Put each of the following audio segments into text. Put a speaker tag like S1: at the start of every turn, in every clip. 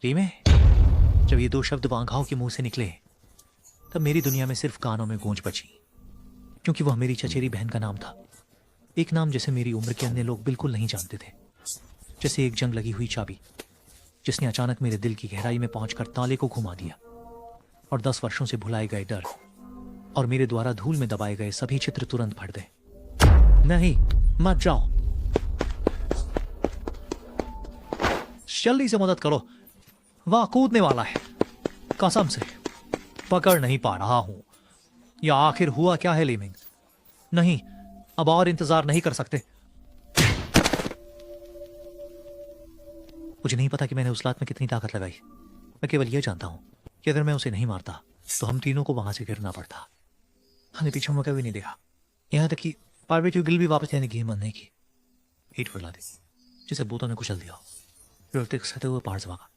S1: रीमे, जब ये दो शब्द वांघाओं के मुंह से निकले तब मेरी दुनिया में सिर्फ कानों में गूंज बची, क्योंकि वह मेरी चचेरी बहन का नाम था। एक नाम जिसे मेरी उम्र के अन्य लोग बिल्कुल नहीं जानते थे, जैसे एक जंग लगी हुई चाबी जिसने अचानक मेरे दिल की गहराई में पहुंचकर ताले को घुमा दिया और 10 वर्षों से भुलाए गए डर और मेरे द्वारा धूल में दबाए गए सभी चित्र तुरंत भर दे। नहीं, मत जाओ, जल्दी से मदद करो, वह कूदने वाला है। कसम से पकड़ नहीं पा रहा हूं। या आखिर हुआ क्या है लीमिंग? नहीं, अब और इंतजार नहीं कर सकते। मुझे नहीं पता कि मैंने उस लात में कितनी ताकत लगाई। मैं केवल यह जानता हूं कि अगर मैं उसे नहीं मारता तो हम तीनों को वहां से गिरना पड़ता। हमने पीछे मुड़ भी नहीं देखा, यहां तक कि बारबेक्यू ग्रिल भी वापस लेने की हिम्मत नहीं की। ईट फैला दी जिसे बूतों ने कुचल दिया। रोटिक सहते हुए पहाड़ से भागा।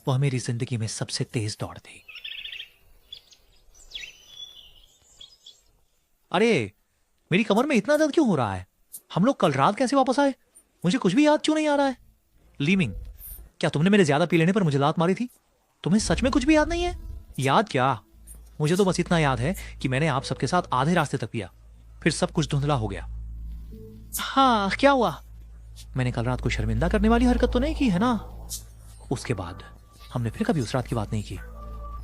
S1: वह मेरी जिंदगी में सबसे तेज दौड़ थी। अरे, मेरी कमर में इतना दर्द क्यों हो रहा है? हम लोग कल रात कैसे वापस आए? मुझे कुछ भी याद क्यों नहीं आ रहा है? लीमिंग, क्या तुमने मेरे ज्यादा पी लेने पर मुझे लात मारी थी? तुम्हें सच में कुछ भी याद नहीं है? याद क्या, मुझे तो बस इतना याद है कि मैंने आप सबके साथ आधे रास्ते तक पिया, फिर सब कुछ धुंधला हो गया। हाँ, क्या हुआ? मैंने कल रात को शर्मिंदा करने वाली हरकत तो नहीं की है ना? उसके बाद हमने फिर कभी उस रात की बात नहीं की,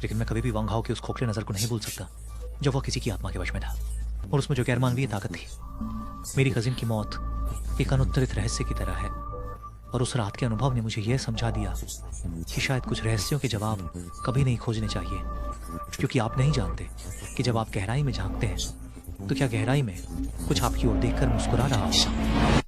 S1: लेकिन मैं कभी भी वांघाओं की उस खोखले नजर को नहीं भूल सकता जब वह किसी की आत्मा के वश में था और उसमें जो गैरमानवीय ताकत थी। मेरी कजिन की मौत एक अनुत्तरित रहस्य की तरह है और उस रात के अनुभव ने मुझे यह समझा दिया कि शायद कुछ रहस्यों के जवाब कभी नहीं खोजने चाहिए, क्योंकि आप नहीं जानते कि जब आप गहराई में झांकते हैं तो क्या गहराई में कुछ आपकी ओर देखकर मुस्कुरा रहा हो।